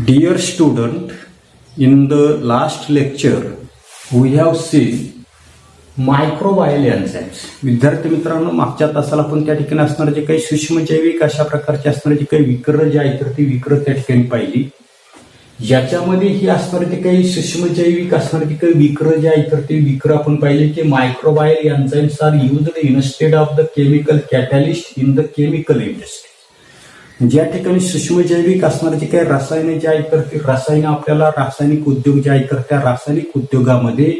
Dear student, in the last lecture we have seen microbial enzymes. विद्यार्थी मित्रांनो, मागच्या तासाला आपण त्या ठिकाणी असणारे जे काही सूक्ष्मजैविक अशा प्रकारचे असणारे जे काही विकर जे आहेत तर ती विकर त्या ठिकाणी पाहिली. याच्यामध्ये ही असणारे जे काही सूक्ष्मजैविक असणारे जे काही विकर जे आहेत तर ते विकर आपण पाहिले की microbial enzymes are used instead of the chemical catalyst in the chemical industry. ज्या ठिकाणी सूक्ष्मजैविक असणारे जे काही रसायने जे आहेत तर ती रसायनं आपल्याला रासायनिक उद्योग जे आहेत तर त्या रासायनिक उद्योगामध्ये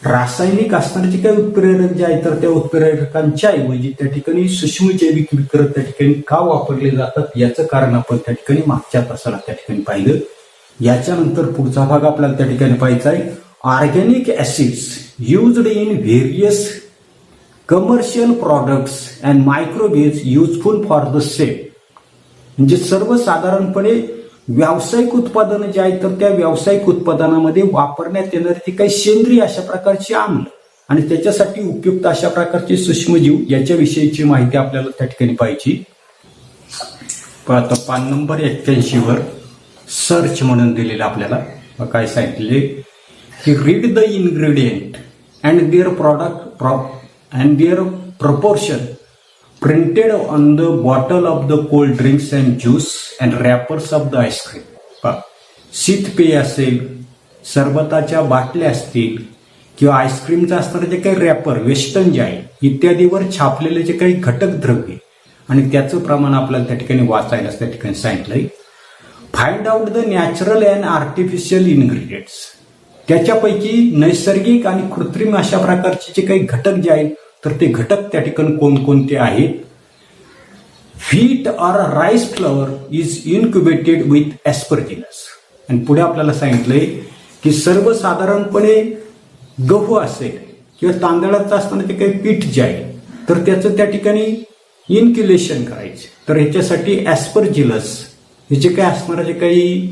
रासायनिक असणारे जे काही उत्प्रेरक जे आहेत तर त्या उत्प्रेरकांच्या ऐवजी त्या ठिकाणी सूक्ष्मजैविक विकर त्या ठिकाणी का वापरले जातात याचं कारण आपण त्या ठिकाणी मागच्या तासाला त्या ठिकाणी पाहिलं. याच्यानंतर पुढचा भाग आपल्याला त्या ठिकाणी पाहायचा आहे. Organic acids used in various commercial products and microbials useful for the same. म्हणजे सर्वसाधारणपणे व्यावसायिक उत्पादनं जे आहेत तर त्या व्यावसायिक उत्पादनामध्ये वापरण्यात येणारे ते काही सेंद्रिय अशा प्रकारचे आम्ल आणि त्याच्यासाठी उपयुक्त अशा प्रकारचे सूक्ष्मजीव याच्याविषयीची माहिती आपल्याला त्या ठिकाणी पाहिजे. आता पान नंबर 81 वर सर्च म्हणून दिलेलं आपल्याला काय सांगितले की read the ingredient and their product and their proportion printed on the bottle of the cold drinks and juice and wrappers of the ice cream. शीतपेय असेल, सरबताच्या बाटल्या असतील किंवा आईस्क्रीमचं असणारे जे काही रॅपर वेस्टर्न जे आहे इत्यादीवर छापलेले जे काही घटक द्रव्य आणि त्याचं प्रमाण आपल्याला त्या ठिकाणी वाचायला त्या ठिकाणी सांगितलंय. Find out the natural and artificial ingredients. त्याच्यापैकी नैसर्गिक आणि कृत्रिम अशा प्रकारचे जे काही घटक जे आहेत तर ते घटक त्या ठिकाणी कोणकोणते आहेत. Wheat or rice flour is incubated with Aspergillus. आणि पुढे आपल्याला सांगितलंय की सर्वसाधारणपणे गहू असेल किंवा तांदळाचं असताना ते काही पीठ जे आहे तर त्याचं त्या ठिकाणी इन्क्युलेशन करायचं तर ह्याच्यासाठी ऍस्परजिलस हे जे काही असणारं जे काही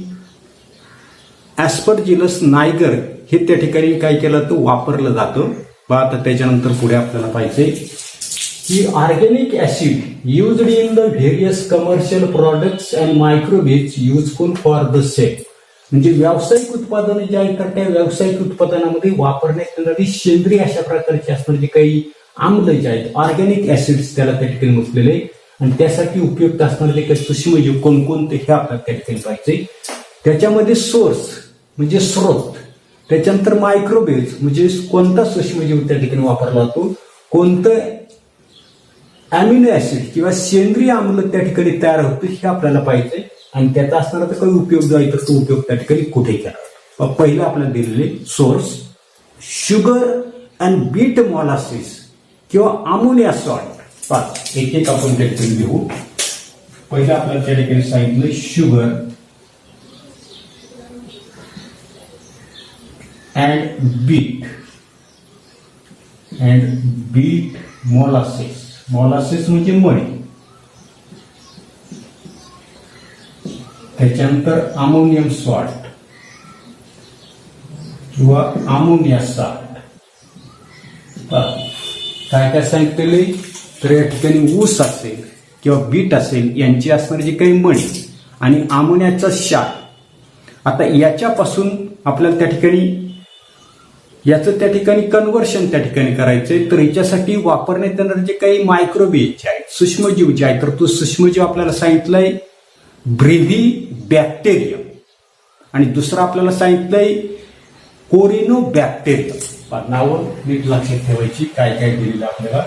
ऍस्परजिलस नायगर हे त्या ठिकाणी काय केलं तर वापरलं जातं. आता त्याच्यानंतर पुढे आपल्याला पाहिजे की organic acid used in the various commercial products and microbials useful for the same. म्हणजे व्यावसायिक उत्पादने जे आहेत तर त्या व्यावसायिक उत्पादनामध्ये वापरण्यात येणारी सेंद्रिय अशा प्रकारचे असणारे जे काही आम्ल जे आहेत ऑर्गॅनिक ऍसिड्स त्याला त्या ठिकाणी म्हटलेले आणि त्यासाठी उपयुक्त असणारे जे काही सूक्ष्मजीव कोणकोणते हे आपल्याला त्या ठिकाणी पाहिजे. त्याच्यामध्ये सोर्स म्हणजे स्रोत, त्याच्यानंतर मायक्रोबियल्स म्हणजे कोणता सूक्ष्मजीव त्या ठिकाणी वापरला जातो, कोणतं अॅमिनो ऍसिड किंवा सेंद्रिय आम्ल त्या ठिकाणी तयार होतं हे आपल्याला पाहिजे आणि त्याचा असणारा तर काही उपयोग जो आहे तर तो उपयोग त्या ठिकाणी कुठे केला. पहिलं आपल्याला दिलेले सोर्स शुगर अँड बीट मॉलासिस किंवा अमोनिया सॉल्ट. एक एक आपण त्या ठिकाणी घेऊ. पहिलं आपल्याला त्या ठिकाणी सांगितलं शुगर and beet molasses म्हणजे मळी. त्याच्यानंतर अमोनियम सॉल्ट किंवा अमोनिया सॉल्ट. काय काय सांगितलेले तर या ठिकाणी ऊस असेल किंवा बीट असेल यांची असणारी जी काही मळी आणि अमोनियाचा क्षार. आता याच्यापासून आपल्याला त्या ठिकाणी याचं त्या ठिकाणी कन्व्हर्शन त्या ठिकाणी करायचंय तर याच्यासाठी वापरण्यात येणारे जे काही मायक्रोबियल्स आहेत सूक्ष्मजीव जे आहे तर तो सूक्ष्मजीव आपल्याला सांगितलंय ब्रिव्ही बॅक्टेरियम आणि दुसरं आपल्याला सांगितलंय कोरिनो बॅक्टेरियम. नावं नीट लक्षात ठेवायची काय काय दिलेलं आपल्याला.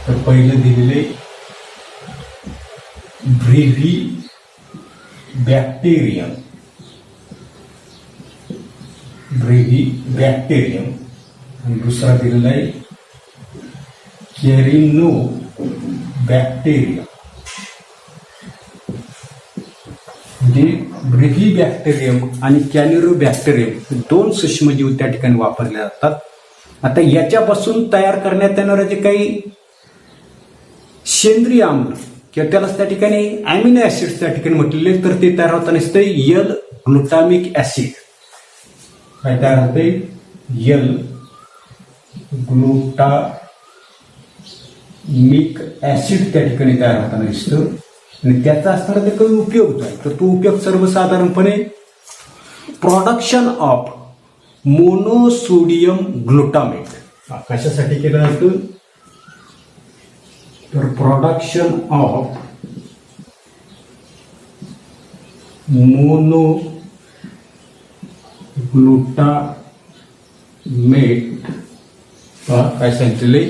तर पहिलं दिलेले ब्रिव्ही बॅक्टेरियम आणि दुसरा दिलेला आहे कॅरिनो बॅक्टेरियम. म्हणजे ब्रिव्ही बॅक्टेरियम आणि कॅनिरो बॅक्टेरियम दोन सूक्ष्मजीव त्या ठिकाणी वापरले जातात. आता याच्यापासून तयार करण्यात येणारे जे काही सेंद्रिय आम्ल किंवा त्याला त्या ठिकाणी अॅमिनो ऍसिड त्या ठिकाणी म्हटलेले तर ते तयार होताना असते यल ग्लुटामिक ऍसिड. काय तयार होते यल ग्लुटामिक ऍसिड त्या ठिकाणी तयार होताना दिसतं. आणि त्याचा असणारा जे काही उपयोग जो आहे तर तो उपयोग सर्वसाधारणपणे प्रोडक्शन ऑफ मोनोसोडियम ग्लुटामेट कशासाठी केलं जातं तर प्रोडक्शन ऑफ मोनो ग्लुटामेट काय सांगितलेले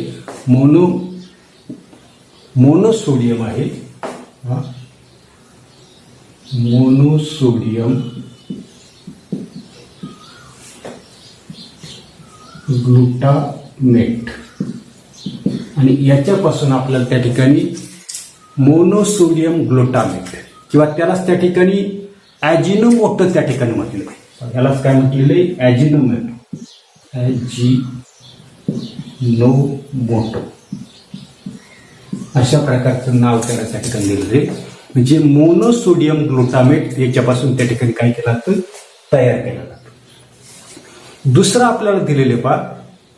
मोनोसोडियम आहे मोनोसोडियम ग्लुटामेट आणि याच्यापासून आपल्याला त्या ठिकाणी मोनोसोडियम ग्लुटामेट किंवा त्यालाच त्या ठिकाणी ॲजिनोमोटो त्या ठिकाणी म्हटलेलं आहे. यालाच काय म्हटलेलं आहे ॲजिनोमोटो अशा प्रकारचं नाव त्याला त्या ठिकाणी दिलेलं आहे. म्हणजे मोनोसोडियम ग्लुटामेट याच्यापासून त्या ठिकाणी काय केलं जातं तयार केलं जातं. दुसरं आपल्याला दिलेले पहा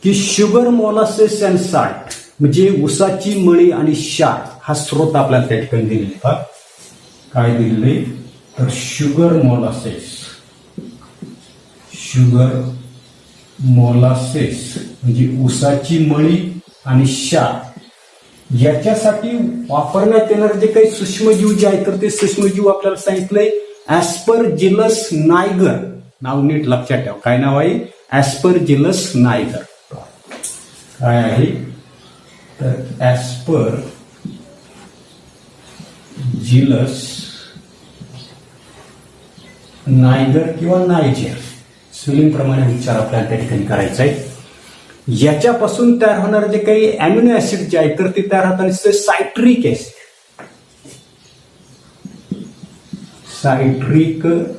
की शुगर मोलासेस अँड साल्ट म्हणजे ऊसाची मळी आणि क्षार हा स्रोत आपल्याला त्या ठिकाणी दिलेले पहा काय दिलेले तर शुगर मोलासेस म्हणजे ऊसाची मळी आणि क्षार याच्यासाठी वापरण्यात येणारे जे काही सूक्ष्मजीव जे आहेत तर ते सूक्ष्मजीव आपल्याला सांगितलंय ॲस्परजिलस नायगर नाव नीट लक्षात ठेवा. काय नाव आहे ॲस्परजिलस नायगर. काय आहे तर ॲस्परजिलस नायगर किंवा नायजेर स्पेलिंग प्रमाणे उच्चार आपल्याला त्या ठिकाणी करायचा आहे. याच्यापासून तयार होणारे जे काही अॅमिनो ऍसिड जे आहे तर ते तयार होताना सायट्रिक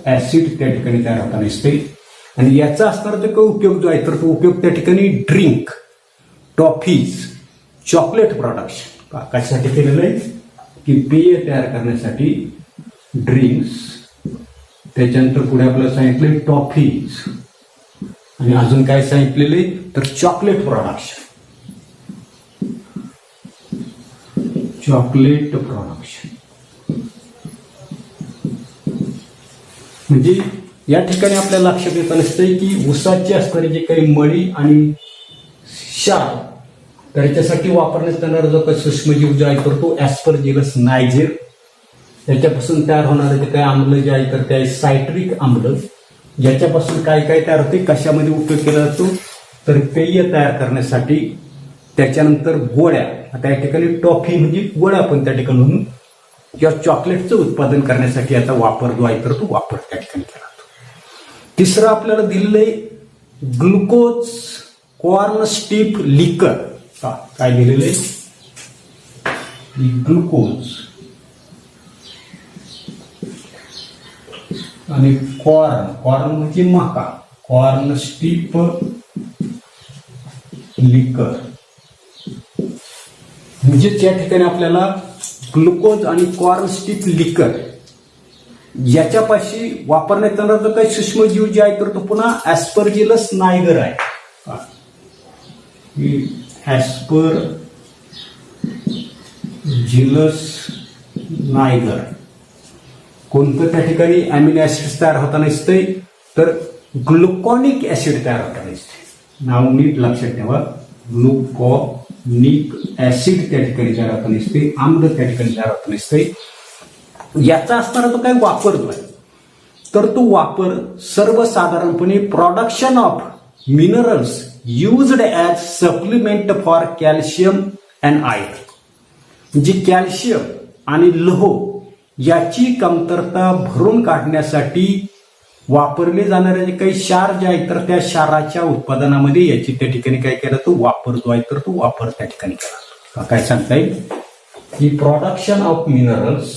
ऍसिड त्या ठिकाणी तयार होताना दिसते. आणि याचा असणारा जो काही उपयोग जो आहे तर तो उपयोग त्या ठिकाणी ड्रिंक टॉफीज चॉकलेट प्रोडक्शन कशासाठी केलेलं आहे की पेय तयार करण्यासाठी ड्रिंक्स त्याच्यानंतर पुढे आपल्याला सांगितलं टॉफीज आणि अजून काय सांगितलेले तर चॉकलेट प्रोडक्शन म्हणजे या ठिकाणी आपल्याला लक्षात येत नसते की ऊसाची असणारी जे काही मळी आणि क्षार त्याच्यासाठी वापरण्यात येणारा जो काही सूक्ष्मजीव जो आहे तर तो ॲस्परजिलस नायजेर त्याच्यापासून तयार होणारे जे काही आम्ल जे आहे तर ते आहे सायट्रिक आम्ल ज्याच्यापासून काय काय तयार होते कशामध्ये उपयोग केला जातो तर पेय तयार करण्यासाठी. त्याच्यानंतर गोळ्या आता या ठिकाणी टॉफी म्हणजे गोळ्या पण त्या ठिकाणी म्हणून किंवा चॉकलेटचं उत्पादन करण्यासाठी याचा वापर जो आहे तर तो वापर त्या ठिकाणी केला जातो. तिसरं आपल्याला दिलेलं आहे ग्लुकोज कॉर्न स्टिफ लिकर काय दिलेलं आहे ग्लुकोज आणि कॉर्न म्हणजे मका कॉर्न स्टिफ लिकर म्हणजे त्या ठिकाणी आपल्याला ग्लुकोज आणि कॉर्न स्टिफ लिकर याच्यापाशी वापरण्यात येणारा जो काही सूक्ष्मजीव जे आहे तर तो पुन्हा ॲस्परजिलस नायगर आहे. ॲस्परजिलस नायगर कोणतं त्या ठिकाणी अॅमिनो ऍसिड तयार होताना दिसतंय तर ग्लुकॉनिक ऍसिड तयार होताना दिसते. नाव नीट लक्षात ठेवा ग्लुकॉनिक ऍसिड त्या ठिकाणी तयार होताना दिसते आम्ल त्या ठिकाणी तयार होताना दिसते. याचा असणारा तो काय वापर जो आहे तर तो वापर सर्वसाधारणपणे production of minerals used as supplement for calcium and iron म्हणजे कॅल्शियम आणि लोह याची कमतरता भरून काढण्यासाठी वापरले जाणारे जे काही क्षार जे आहेत तर त्या क्षाराच्या उत्पादनामध्ये याची त्या ठिकाणी काय केला तो वापर जो आहे तर तो वापर त्या ठिकाणी केला. काय सांगता येईल की प्रोडक्शन ऑफ मिनरल्स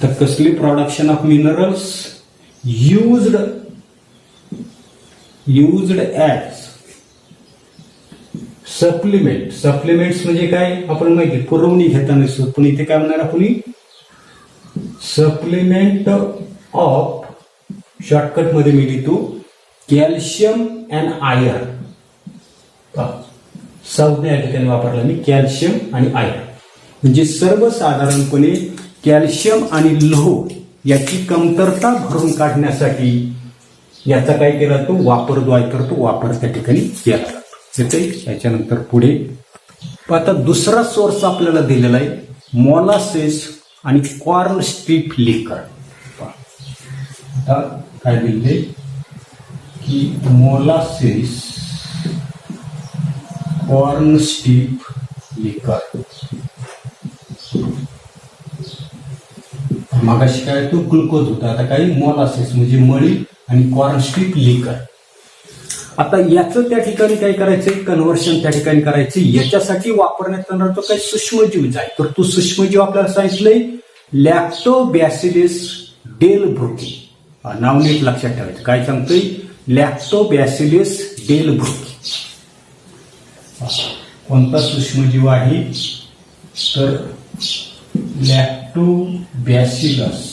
तर कसली production of minerals used as supplements म्हणजे काय आपण माहिती पुरवणी घेताना दिसतो पण इथे काय म्हणणार आपण सप्लिमेंट ऑफ शॉर्टकट मध्ये मी लिहितो कॅल्शियम अँड आयर्न. संज्ञा या ठिकाणी वापरला मी, कॅल्शियम आणि आयर्न. म्हणजे सर्वसाधारणपणे कॅल्शियम आणि लोह याची कमतरता भरून काढण्यासाठी याचा काय केला जातो, वापर जो आहे तर तो वापर त्या ठिकाणी केला जातो. येते याच्यानंतर पुढे आता दुसरा सोर्स आपल्याला दिलेला आहे, मोलासेस आणि कॉर्न स्ट्रीप लिकर. आता काय दिले की मोलासेस, कॉर्न स्ट्रीप लिकर. मागाशी काय तो ग्लुकोज होता, आता काही मोलासेस म्हणजे मळी आणि कॉर्न स्ट्रीप लिकर. आता याचं त्या ठिकाणी काय करायचंय, कन्व्हर्शन त्या ठिकाणी करायचं. याच्यासाठी वापरण्यात येणारा तो काही सूक्ष्मजीव आहे, तर तो सूक्ष्मजीव आपल्याला सांगितलंय लॅक्टोबॅसिलस डेलब्रुकी. नाव नीट लक्षात ठेवायचं. काय सांगतोय, लॅक्टोबॅसिलस डेलब्रुकी. कोणता सूक्ष्मजीव आहे तर लॅक्टोबॅसिलस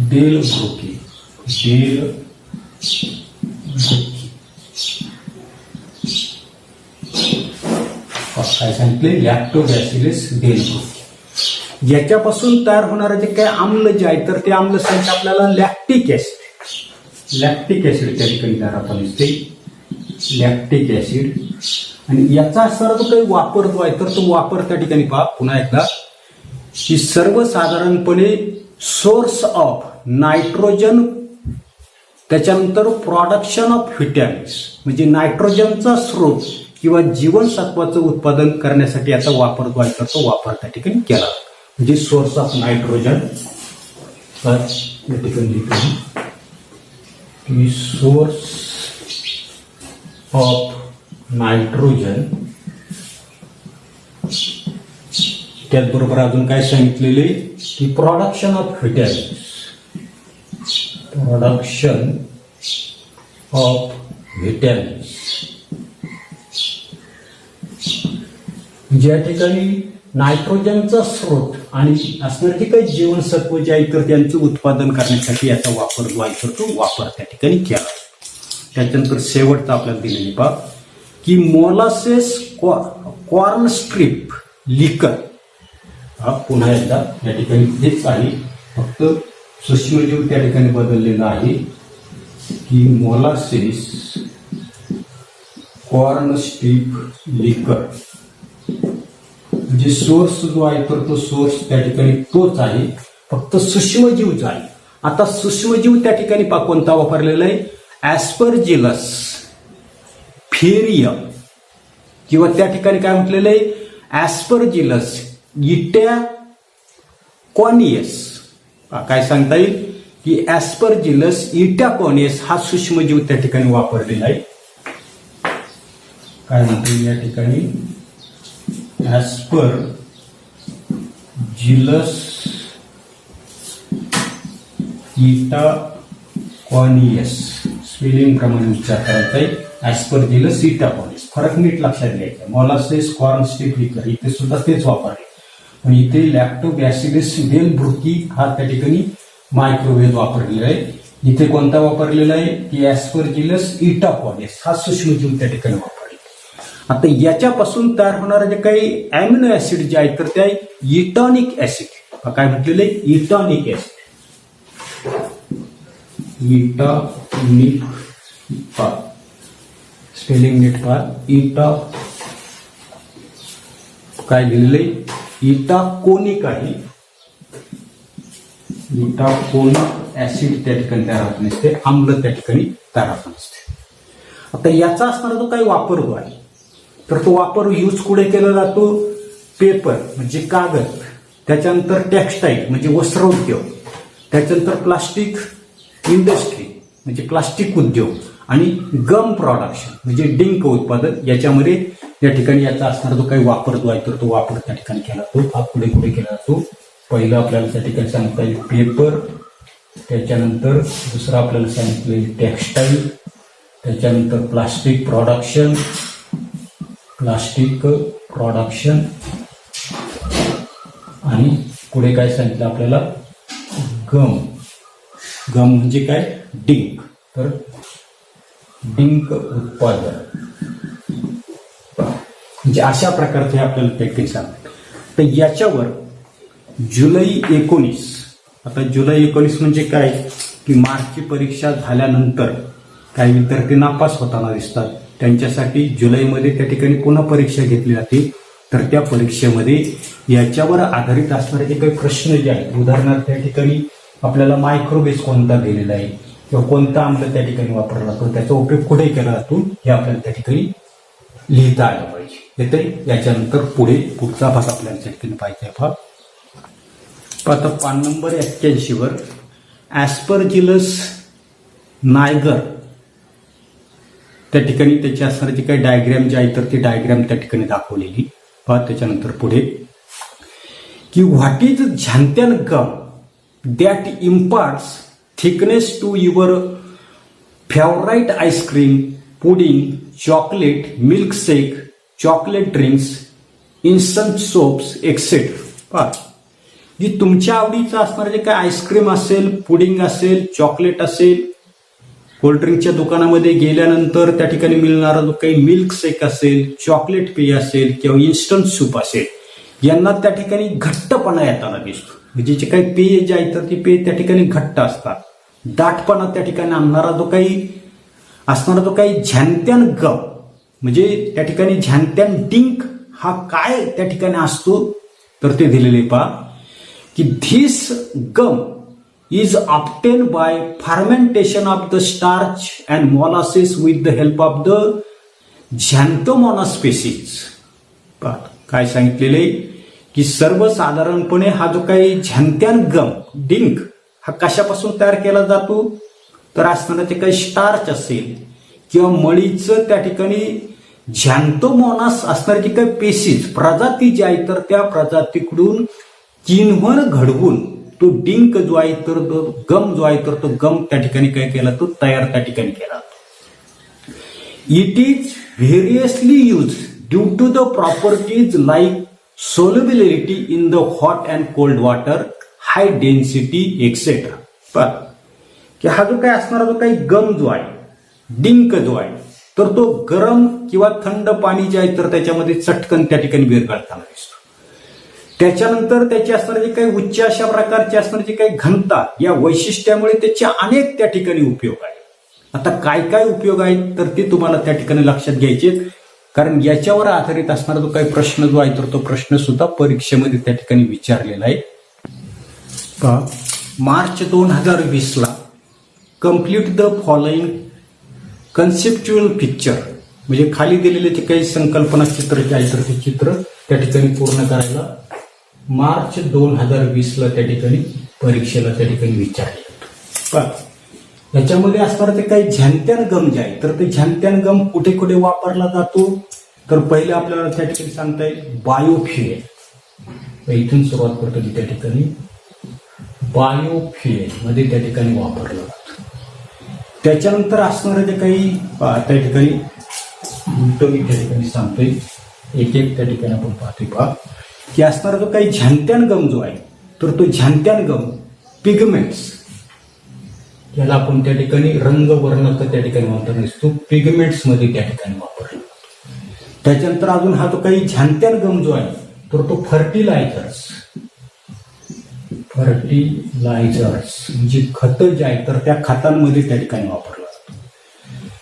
डेलब्रुकी. काय सांगितले, लॅक्टोबॅसिलस डेलब्रुकी. याच्यापासून तयार होणारे जे काय आम्ल जे आहे तर ते आम्ल सांगितलं आपल्याला लॅक्टिक ऍसिड. लॅक्टिक ऍसिड त्या ठिकाणी तयार आपण दिसते, लॅक्टिक ऍसिड. आणि याचा सर्व काही वापर जो आहे तर तो वापर त्या ठिकाणी पहा पुन्हा एकदा की सर्वसाधारणपणे सोर्स ऑफ नायट्रोजन, त्याच्यानंतर प्रोडक्शन ऑफ व्हिटॅमिन्स म्हणजे नायट्रोजनचा स्रोत किंवा जीवनसत्वाचं उत्पादन करण्यासाठी याचा वापर जो आहे तर तो वापर त्या ठिकाणी केला. म्हणजे सोर्स ऑफ नायट्रोजन या ठिकाणी सोर्स ऑफ नायट्रोजन. त्याचबरोबर अजून काय सांगितलेले की production of vitamins, production of vitamins. ज्या ठिकाणी नायट्रोजनचा स्रोत आणि असणारे काही जीवनसत्व जे आहे तर त्यांचं उत्पादन करण्यासाठी याचा वापर जो आहे तर तो वापर त्या ठिकाणी केला. त्याच्यानंतर शेवटचा आपल्याला दिलेली पहा की मोलासेस कॉर्न स्ट्रीप लिकर. हा पुन्हा एकदा या ठिकाणी हेच आहे, फक्त सूक्ष्मजीव त्या ठिकाणी बदललेला आहे की मोलासेस कॉर्न स्ट्रीप लिकर. म्हणजे सोर्स जो आहे तर तो सोर्स त्या ठिकाणी तोच आहे, फक्त सूक्ष्मजीव जो आहे. आता सूक्ष्मजीव त्या ठिकाणी पहा कोणता वापरलेला आहे, ऍस्परजिलस फेरियम किंवा त्या ठिकाणी काय म्हटलेलं आहे ऍस्परजिलस इटॅकॉनियस. काय सांगता येईल की ऍस्परजिलस इटॅकॉनियस हा सूक्ष्मजीव त्या ठिकाणी वापरलेला आहे. काय म्हणतो या ठिकाणी ऍस्परजिलस इटॅकॉनियस. स्पेलिंग प्रमाणे विचार करायचा आहे, ऍस्परजिलस इटॅकॉनियस. फरक नीट लक्षात घ्यायचा. मोलासेस कॉर्न स्ट्रीप लिकर इथे सुद्धा तेच वापरले, पण इथे लॅक्टोबॅसिलस डेलब्रुकी हा त्या ठिकाणी मायक्रोवेव्ह वापरलेला आहे. इथे कोणता वापरलेला आहे की ऍस्परजिलस इटॅकॉनियस हा सूक्ष्मजीव त्या ठिकाणी वापरले. आता याच्यापासून तयार होणारे जे काही अॅमिनो ऍसिड जे आहे तर ते आहे इटॉनिक ऍसिड. काय म्हटलेलं आहे, इटॉनिक ऍसिड. इटॉनिक स्पेलिंग नीट पहा. इटा काय दिलेलं आहे, इटाकोनिक आहे. इटाकोनिक ऍसिड त्या ठिकाणी तयार होत नसते, आम्ल त्या ठिकाणी तयार होत नसते. आता याचा असणारा जो काही वापर जो आहे तर तो वापर यूज कुठे केला जातो, पेपर म्हणजे कागद, त्याच्यानंतर टेक्स्टाईल म्हणजे वस्त्रोद्योग, त्याच्यानंतर प्लास्टिक इंडस्ट्री म्हणजे प्लास्टिक उद्योग आणि गम प्रोडक्शन म्हणजे डिंक उत्पादन. याच्यामध्ये या ठिकाणी याचा असणारा जो काही वापर जो आहे तर तो वापर त्या ठिकाणी केला जातो. हा पुढे पुढे केला जातो. पहिलं आपल्याला त्या ठिकाणी सांगता येईल पेपर, त्याच्यानंतर दुसरं आपल्याला सांगितलं टेक्स्टाईल, त्याच्यानंतर प्लास्टिक प्रोडक्शन आणि पुढे काय सांगितलं आपल्याला गम म्हणजे काय डिंक. तर डिंक उत्पादन म्हणजे अशा प्रकारचे आपल्याला टेक्निक सांगतात. तर याच्यावर जुलै 19, आता जुलै 19 म्हणजे काय की मार्चची परीक्षा झाल्यानंतर काही विद्यार्थी नापास होताना दिसतात. त्यांच्यासाठी जुलैमध्ये त्या ठिकाणी पुन्हा परीक्षा घेतली जाते. तर त्या परीक्षेमध्ये याच्यावर आधारित असणारे जे काही प्रश्न जे आहेत, उदाहरणार्थ त्या ठिकाणी आपल्याला मायक्रोबेस कोणता दिलेला आहे किंवा कोणता आम्ल त्या ठिकाणी वापरला जातो, त्याचा उपयोग कुठे केला जातो हे आपल्याला त्या ठिकाणी लिहिता आलं पाहिजे. येते याच्यानंतर पुढचा भाग आपल्याला त्या ठिकाणी पाहिजे. आता पान नंबर 81 वर ॲस्परजिलस नायगर त्या ठिकाणी त्याची असणारी जी काही डायग्रॅम जी आहे तर ती डायग्रॅम त्या ठिकाणी दाखवलेली. पहा त्याच्यानंतर पुढे की what is xanthan gum that imparts thickness to your favourite ice cream, pudding, chocolate, milkshake, chocolate drinks, instant soups etcetera. पहा जी तुमच्या आवडीचं असणारं जे काय आईस्क्रीम असेल, पुडिंग असेल, चॉकलेट असेल, कोल्ड्रिंकच्या दुकानामध्ये गेल्यानंतर त्या ठिकाणी मिळणारा जो काही मिल्क शेक असेल, चॉकलेट पेय असेल किंवा इन्स्टंट सूप असेल, यांना त्या ठिकाणी घट्टपणा येताना दिसतो. म्हणजे जे काही पेय जे आहे तर ती पेय त्या ठिकाणी घट्ट असतात. दाटपणा त्या ठिकाणी आणणारा जो काही झॅन्थॅन गम म्हणजे त्या ठिकाणी झॅन्थॅन डिंक हा काय त्या ठिकाणी असतो तर ते दिलेले. पहा की this gum is obtained by fermentation of the starch and molasses with the help of the Xanthomonas species. काय सांगितलेले की सर्वसाधारणपणे हा जो काही झॅन्थॅन गम डिंक हा कशापासून तयार केला जातो तर असणारे काही स्टार्च असेल किंवा मळीचं त्या ठिकाणी झॅन्थोमोनास असणारी काही पेशीज प्रजाती जी आहे तर त्या प्रजातीकडून किण्वन घडवून तो डिंक जो आहे तर तो गम जो आहे तर तो गम त्या ठिकाणी काय केला तो तयार त्या ठिकाणी केला. It is variously use due to the properties like solubility in the hot and cold water, high density etcetera. की हा जो काय असणारा जो काही गम जो आहे, डिंक जो आहे तर तो गरम किंवा थंड पाणी जे आहे तर त्याच्यामध्ये चटकन त्या ठिकाणी विरघळताना दिसतो. त्याच्यानंतर त्याची असणारी काही उच्च अशा प्रकारची असणारी काही घनता या वैशिष्ट्यामुळे त्याचे अनेक त्या ठिकाणी उपयोग आहेत. आता काय काय उपयोग आहेत तर ते तुम्हाला त्या ठिकाणी लक्षात घ्यायचे, कारण याच्यावर आधारित असणारा जो काही प्रश्न जो आहे तर तो प्रश्न सुद्धा परीक्षेमध्ये त्या ठिकाणी विचारलेला आहे. मार्च 2020 ला complete the following conceptual picture म्हणजे खाली दिलेले जे काही संकल्पना चित्र जे आहे तर ते चित्र त्या ठिकाणी पूर्ण करायला मार्च 2020 ला त्या ठिकाणी परीक्षेला त्या ठिकाणी विचारले जातं. याच्यामध्ये असणारं ते काही झॅन्थॅन गम जे आहे तर ते झॅन्थॅन गम कुठे कुठे वापरला जातो तर पहिले आपल्याला त्या ठिकाणी सांगता येईल बायोफ्युएल. इथून सुरुवात करतो की त्या ठिकाणी बायोफ्युएल मध्ये त्या ठिकाणी वापरलं जातं. त्याच्यानंतर असणारं जे काही त्या ठिकाणी मी त्या ठिकाणी सांगतोय एक एक त्या ठिकाणी आपण पाहतोय. पहा की असणारा जो काही झॅन्थॅन गम जो आहे तर तो झॅन्थॅन गम पिगमेंट्स याला आपण त्या ठिकाणी रंगवर्ण त्या ठिकाणी वापरला असतो, पिगमेंट्स मध्ये त्या ठिकाणी वापरला. त्याच्यानंतर अजून हा जो काही झॅन्थॅन गम जो आहे तर तो फर्टिलायझर्स म्हणजे खत जे आहे तर त्या खतांमध्ये त्या ठिकाणी वापरला जातो.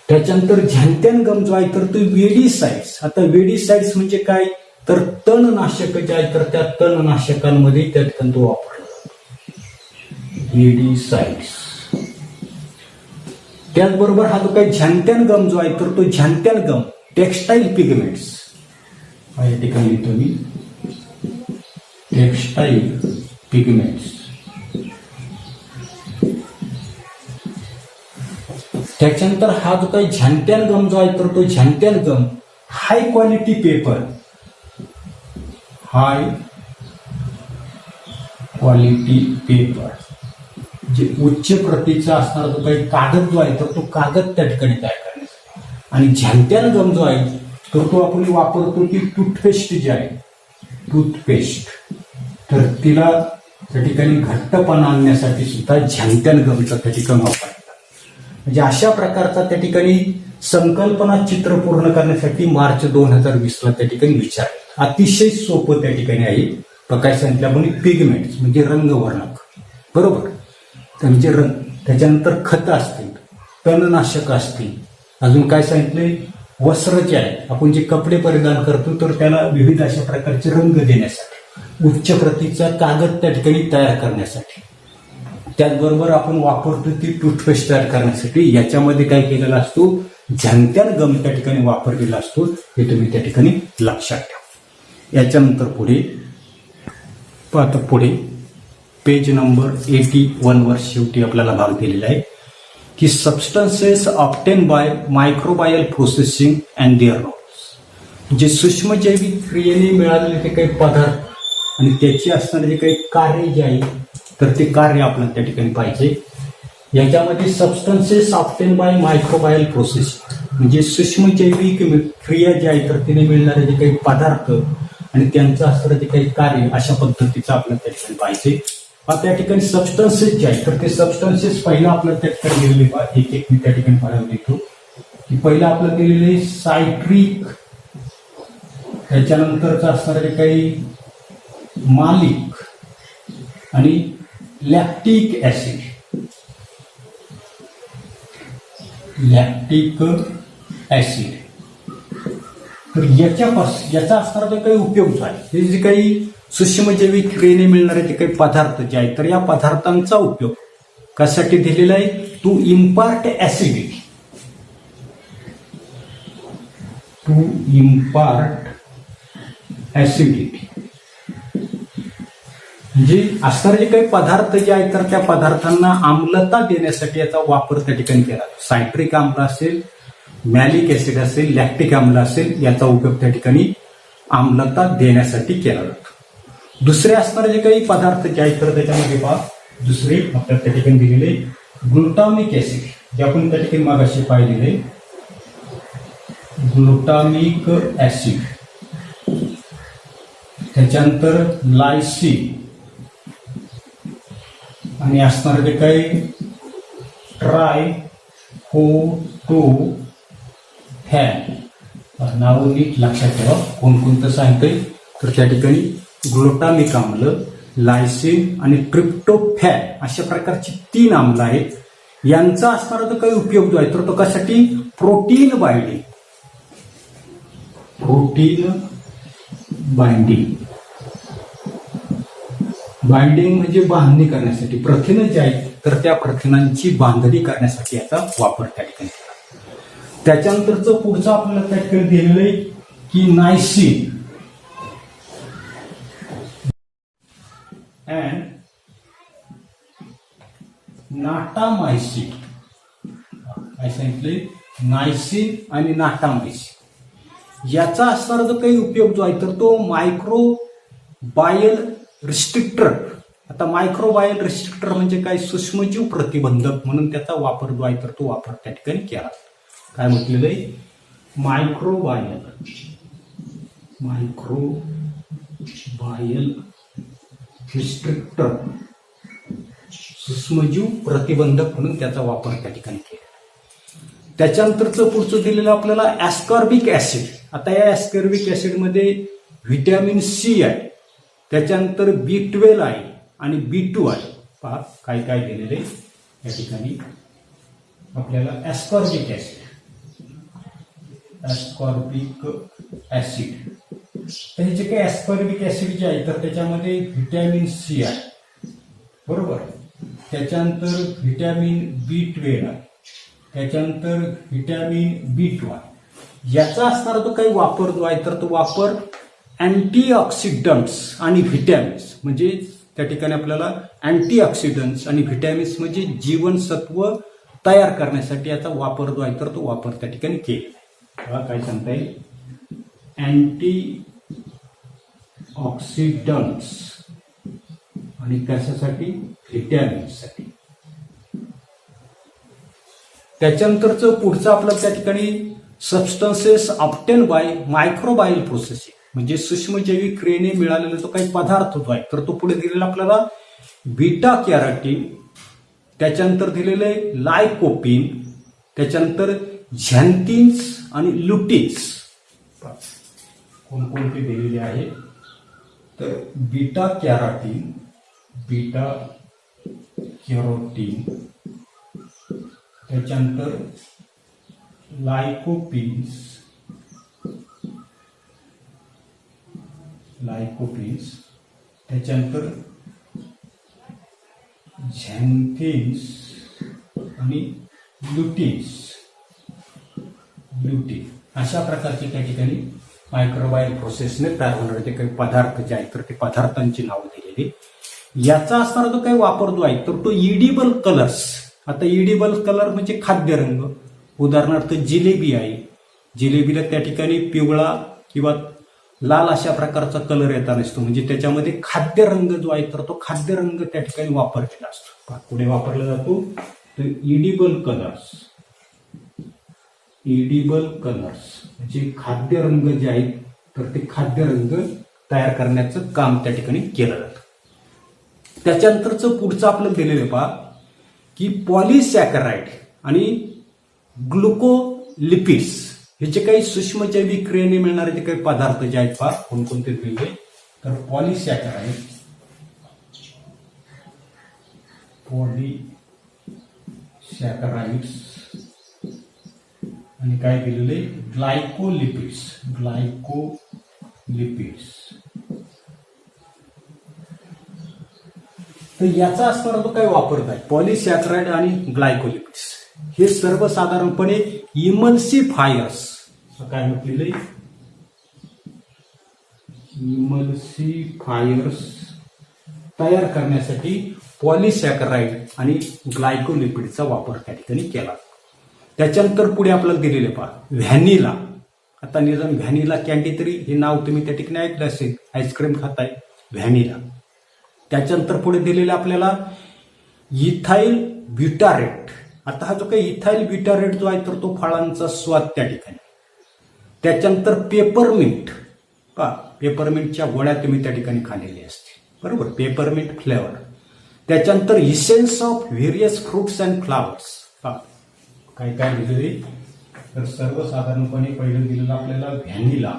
त्याच्यानंतर झॅन्थॅन गम जो आहे तर तो वेडीसाइड्स. आता वेडीसाइड्स म्हणजे काय तर तणनाशक जे आहे तर त्या तणनाशकांमध्ये त्या ठिकाणी तो वापरला जातो, वेडीसाइड्स. त्याचबरोबर हा जो काही झॅन्थॅन गम जो आहे तर तो झॅन्थॅन गम टेक्स्टाईल पिगमेंट्स या ठिकाणी लिहितो मी टेक्स्टाईल पिगमेंट्स. त्याच्यानंतर हा जो काही झॅन्थॅन गम जो आहे तर तो xanthan gum high quality paper, high quality paper जे उच्च प्रतीचा असणारा जो काही कागद जो आहे तर तो कागद त्या ठिकाणी तयार करण्यासाठी. आणि झॅन्थॅन गम जो आहे तर तो आपण वापरतो की टूथपेस्ट जे आहे टूथपेस्ट तर तिला त्या ठिकाणी घट्टपणा आणण्यासाठी सुद्धा झॅन्थॅन गमचा त्या ठिकाणी वापर. म्हणजे अशा प्रकारचा त्या ठिकाणी संकल्पना चित्र पूर्ण करण्यासाठी मार्च 2020ला त्या ठिकाणी विचार अतिशय सोपं त्या ठिकाणी आहे. काय सांगितलं आपण पिगमेंट्स म्हणजे रंगवर्णक, बरोबर, त्यांचे रंग, त्याच्यानंतर खतं असतील, तणनाशक असतील, अजून काय सांगितलंय वस्त्र जे आहे आपण जे कपडे परिधान करतो तर त्याला विविध अशा प्रकारचे रंग देण्यासाठी, उच्च प्रतीचा कागद त्या ठिकाणी तयार करण्यासाठी, त्याचबरोबर आपण वापरतो ती टूथपेस्ट तयार करण्यासाठी याच्यामध्ये काय केलेला असतो झॅन्थॅन गम त्या ठिकाणी वापरलेला असतो. हे तुम्ही त्या ठिकाणी लक्षात ठेवा. याच्यानंतर पुढे पेज नंबर 81 वर शेवटी आपल्याला भाग दिलेला आहे की substances obtain by microbial processing and their roles, जे सूक्ष्मजैविक क्रियेने मिळालेले ते काही पदार्थ आणि त्याची असणारे जे काही कार्य जे आहे तर ते कार्य आपल्याला त्या ठिकाणी पाहिजे. याच्यामध्ये substances obtain by microbial processing म्हणजे सूक्ष्मजैविक क्रिया जी आहे तर तिने मिळणारे जे काही पदार्थ आणि त्यांचं असणारं जे काही कार्य अशा पद्धतीचं आपल्याला त्या ठिकाणी पाहिजे. त्या ठिकाणी सबस्टन्सेस जे आहे तर ते सबस्टन्सेस पहिला आपल्याला त्या ठिकाणी दिलेले एक मी त्या ठिकाणी पाहायला देतो की पहिला आपल्याला दिलेले सायट्रिक, त्याच्यानंतरचं असणारे काही मालिक आणि लॅक्टिक ऍसिड. तर याचा असणारा जो काही उपयोग आहे हे जे काही सूक्ष्मजैविक क्रियेने मिळणारे जे काही पदार्थ जे आहेत तर या पदार्थांचा उपयोग कशासाठी दिलेला आहे टू इम्पार्ट ऍसिडिटी, म्हणजे असणारे जे काही पदार्थ जे आहेत तर त्या पदार्थांना आम्लता देण्यासाठी याचा वापर त्या ठिकाणी केला. सायट्रिक आम्ल असेल, मॅलिक ऍसिड असेल, लॅक्टिक आम्ल असेल, याचा उपयोग त्या ठिकाणी आम्लता देण्यासाठी केला जातो. दुसरे असणारे जे काही पदार्थ जे आहेत तर त्याच्यामध्ये पहा दुसरे आपल्याला त्या ठिकाणी दिलेले ग्लुटामिक ऍसिड, जे आपण त्या ठिकाणी मागाशी पाहिलेले ग्लुटामिक ऍसिड, त्याच्यानंतर लायसिन आणि असणारे जे काही ट्रायफोटोफॅन, नाव नीट लक्षात ठेवा कोणकोणतं सांगतंय तर त्या ठिकाणी ग्लुटामिक आम्ल, लायसिन आणि ट्रिप्टोफॅन अशा प्रकारची 3 आम्ल आहेत. यांचा असणारा जो काही उपयोग जो आहे तर तो कशासाठी प्रोटीन बाइंडिंग म्हणजे बांधणी करण्यासाठी, प्रथिनं जे आहेत तर त्या प्रथिनांची बांधणी करण्यासाठी याचा वापर त्या ठिकाणी केला. त्याच्यानंतरचं पुढचं आपल्याला त्या ठिकाणी दिलेलं आहे की नायसिन अँड नाटामायसिन. काय सांगितले नायसिन आणि नाटामायसिन याचा असणारा जो काही उपयोग जो आहे तर तो मायक्रोबायल रिस्ट्रिक्टर. आता मायक्रोबायल रिस्ट्रिक्टर म्हणजे काय सूक्ष्मजीव प्रतिबंधक म्हणून त्याचा वापर जो आहे तर तो वापर त्या ठिकाणी केला. काय म्हटलेलं आहे मायक्रोबायल रिस्ट्रिक्टर, सूक्ष्मजीव प्रतिबंधक म्हणून त्याचा वापर त्या ठिकाणी केला. त्याच्यानंतरचं पुढचं दिलेलं आपल्याला ॲस्कॉर्बिक ऍसिड. आता या ॲस्कॉर्बिक ऍसिडमध्ये व्हिटॅमिन सी आहे, त्याच्यानंतर B12 आहे आणि B2 आहे. पहा काय काय दिलेले या ठिकाणी आपल्याला ॲस्कॉर्बिक ऍसिड. तर हे जे काही ॲस्कॉर्बिक ऍसिड जे आहे तर त्याच्यामध्ये व्हिटॅमिन सी आहे, बरोबर, त्याच्यानंतर व्हिटॅमिन B12 आहे, त्याच्यानंतर व्हिटॅमिन B2 आहे. याचा असणारा तो काही वापर जो आहे तर तो वापर अँटीऑक्सिडंट्स आणि व्हिटॅमिन्स म्हणजे त्या ठिकाणी आपल्याला अँटीऑक्सिडंट्स आणि व्हिटॅमिन्स म्हणजे जीवनसत्व तयार करण्यासाठी याचा वापर जो आहे तर तो वापर त्या ठिकाणी केला. काय सांगता येईल अँटीऑक्सिडंट्स आणि कशासाठी व्हिटॅमिन्ससाठी. त्याच्यानंतरचं पुढचं आपलं त्या ठिकाणी substances obtain by microbial processing म्हणजे सूक्ष्मजैविक क्रियेने मिळालेला जो काही पदार्थ होतो आहे तर तो पुढे दिलेला आपल्याला बीटा कॅरोटीन, त्याच्यानंतर दिलेले लायकोपिन, त्याच्यानंतर झॅन्थिन्स आणि लुटिन्स कोणकोणते दिलेले आहे तर बीटा कॅरोटीन त्याच्यानंतर लायकोपिन्स त्याच्यानंतर झॅन्थिन्स आणि लुटिन अशा प्रकारचे त्या ठिकाणी मायक्रोबायल प्रोसेसने तयार होणारे जे काही पदार्थ जे आहेत तर ते पदार्थांची नावं दिलेली. याचा असणारा जो काही वापर जो आहे तर तो इडिबल कलर्स. आता इडिबल कलर म्हणजे खाद्य रंग. उदाहरणार्थ जिलेबी आहे, जिलेबीला त्या ठिकाणी पिवळा किंवा लाल अशा प्रकारचा कलर येता नसतो, म्हणजे त्याच्यामध्ये खाद्य रंग जो आहे तर तो खाद्य रंग त्या ठिकाणी वापरलेला असतो. पुढे वापरला जातो तर इडिबल कलर्स म्हणजे खाद्य रंग जे आहेत तर ते खाद्य रंग तयार करण्याचं काम त्या ठिकाणी केलं जातं. त्याच्यानंतरचं पुढचं आपलं दिलेलं पहा की पॉलिसॅकराइड आणि ग्लुकोलिपिड्स हे जे काही सूक्ष्मजैविक क्रियेने मिळणारे जे काही पदार्थ जे आहेत पहा कोणकोणते दिले तर पॉलिसॅकराइड्स आणि काय दिलेले ग्लायकोलिपिड्स. तर याचा असणारा जो काही वापर आहे पॉलिसॅकराइड आणि ग्लायकोलिपिड्स हे सर्वसाधारणपणे इमल्सिफायर्स काय म्हटलेले इमल्सिफायर्स तयार करण्यासाठी पॉलिसॅकराइड आणि ग्लायकोलिपिडचा वापर त्या ठिकाणी केला. त्याच्यानंतर पुढे आपल्याला दिलेले पहा व्हॅनिला. आता निदान व्हॅनिला कॅन्डी तरी हे नाव तुम्ही त्या ठिकाणी ऐकलं असेल, आईस्क्रीम खाताय व्हॅनिला. त्याच्यानंतर पुढे दिलेला आपल्याला इथाइल ब्युटारेट. आता हा जो काही इथाइल ब्युटारेट जो आहे तर तो फळांचा स्वाद त्या ठिकाणी. त्याच्यानंतर पेपरमिंट. पेपरमिंटच्या गोळ्या तुम्ही त्या ठिकाणी खाल्लेल्या असतील बरोबर, पेपरमिंट फ्लेवर. त्याच्यानंतर essence of various fruits and flowers. काय काय दिलेले तर सर्वसाधारणपणे पहिलं दिलेलं आपल्याला व्हॅनिलिया.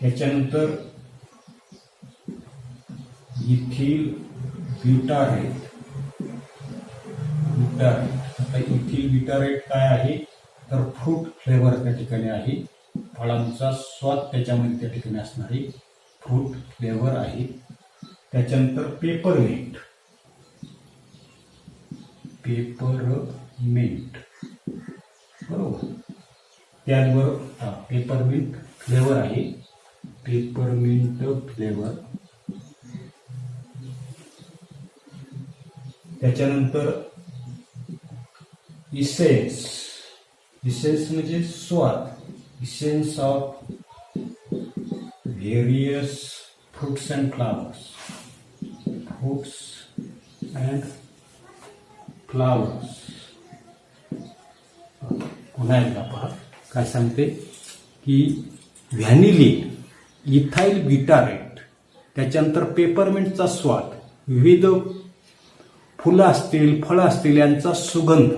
त्याच्यानंतर इथिल ब्युटारेट. आता इथिल ब्युटारेट काय आहे तर फ्रूट फ्लेवर त्या ठिकाणी आहे, फळांचा स्वाद त्याच्यामध्ये त्या ठिकाणी असणारे फ्रूट फ्लेवर आहे. त्याच्यानंतर पेपरमिंट बरोबर, त्याचबरोबर पेपरमिंट फ्लेवर आहे, पेपरमिंट फ्लेवर. त्याच्यानंतर इसेन्स म्हणजे स्वाद, essence of various fruits and flowers. पुन्हा एकदा पहा काय सांगते की व्हॅनिलिन, इथाइल ब्युटारेट, त्याच्यानंतर पेपरमिंटचा स्वाद, विविध फुलं असतील फळं असतील यांचा सुगंध.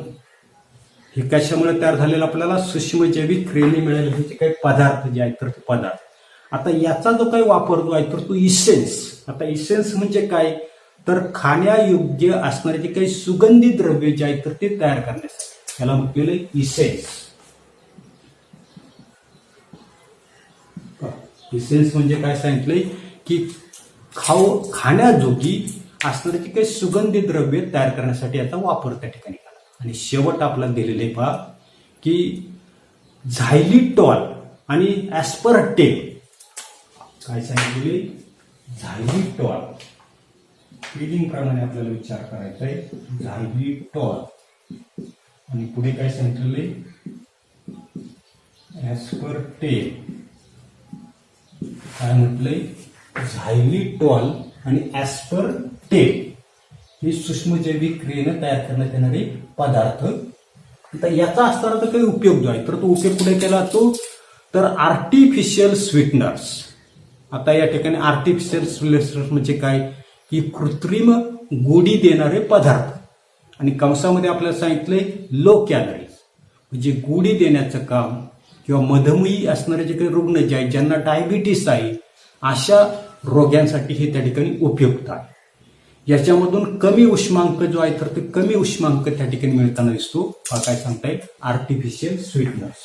हे कशामुळे तयार झालेलं आपल्याला सूक्ष्मजैविक क्रियेने मिळालेले जे काही पदार्थ जे आहेत तर ते पदार्थ. आता याचा जो काही वापर जो आहे तर तो इसेन्स. आता इसेन्स म्हणजे काय तर खाण्यायोग्य असणारे जे काही सुगंधी द्रव्य जे आहेत तर ते तयार करण्यासाठी याला म्हटलेलं इसेन्स. इसेन्स म्हणजे काय सांगितलंय की खाण्याजोगी असणारे जे काही सुगंधी द्रव्य तयार करण्यासाठी याचा वापर त्या ठिकाणी केला. आणि शेवट आपल्याला दिलेले पहा की झायलिटॉल आणि ऍस्परटेम. काय सांगितले झायलिटॉल स्पेलिंग प्रमाणे आपल्याला विचार करायचा आहे, झायलिटॉल. आणि पुढे काय सांगितले ऍस्परटेम. काय म्हटलंय झायलिटॉल आणि ऍस्परटेम हे सूक्ष्मजैविक क्रियेने तयार करण्यात येणारे पदार्थ. आता याचा असणारा तर काही उपयोग जो आहे तर तो उपयोग पुढे केला जातो तर आर्टिफिशियल स्वीटनर्स. आता या ठिकाणी आर्टिफिशियल स्वीटनर्स म्हणजे काय की कृत्रिम गुढी देणारे पदार्थ, आणि कंसामध्ये आपल्याला सांगितलंय लो कॅलरीज, म्हणजे गुढी देण्याचं काम किंवा मधुमेही असणारे जे काही रुग्ण जे आहेत ज्यांना डायबिटीस आहे अशा रोग्यांसाठी हे त्या ठिकाणी उपयुक्त आहे. याच्यामधून कमी उष्मांक जो आहे तर ते कमी उष्मांक त्या ठिकाणी मिळताना दिसतो. हा काय सांगताय, आर्टिफिशियल स्वीटनर्स,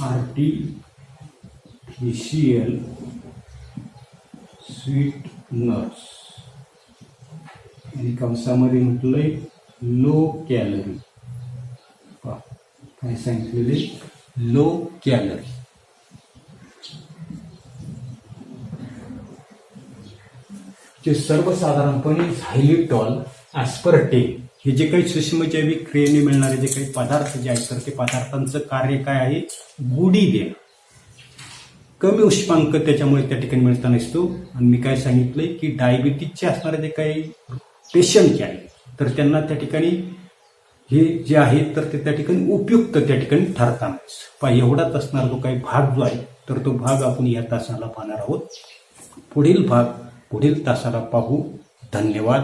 आर्टिफिशियल स्वीटनर्स, आणि कंसामध्ये म्हटलंय लो कॅलरी. काय सांगितलेले, लो कॅलरी. जे सर्वसाधारणपणे झायलिटॉल, ॲस्पर्टेम हे जे काही सूक्ष्मजैविक क्रियेने मिळणारे जे काही पदार्थ जे आहेत तर ते पदार्थांचं कार्य काय आहे, गुढी देणं. कमी उष्मांक त्याच्यामुळे त्या ठिकाणी मिळताना दिसतो. आणि मी काय सांगितलंय की डायबिटीजचे असणारे जे काही पेशंट जे आहे तर त्यांना त्या ठिकाणी हे जे आहे तर ते त्या ठिकाणी उपयुक्त त्या ठिकाणी ठरताना पहा. एवढाच असणारा जो काही भाग जो आहे तर तो भाग आपण या तासाला पाहणार आहोत. पुढील भाग पुढील तासाला पाहू. धन्यवाद.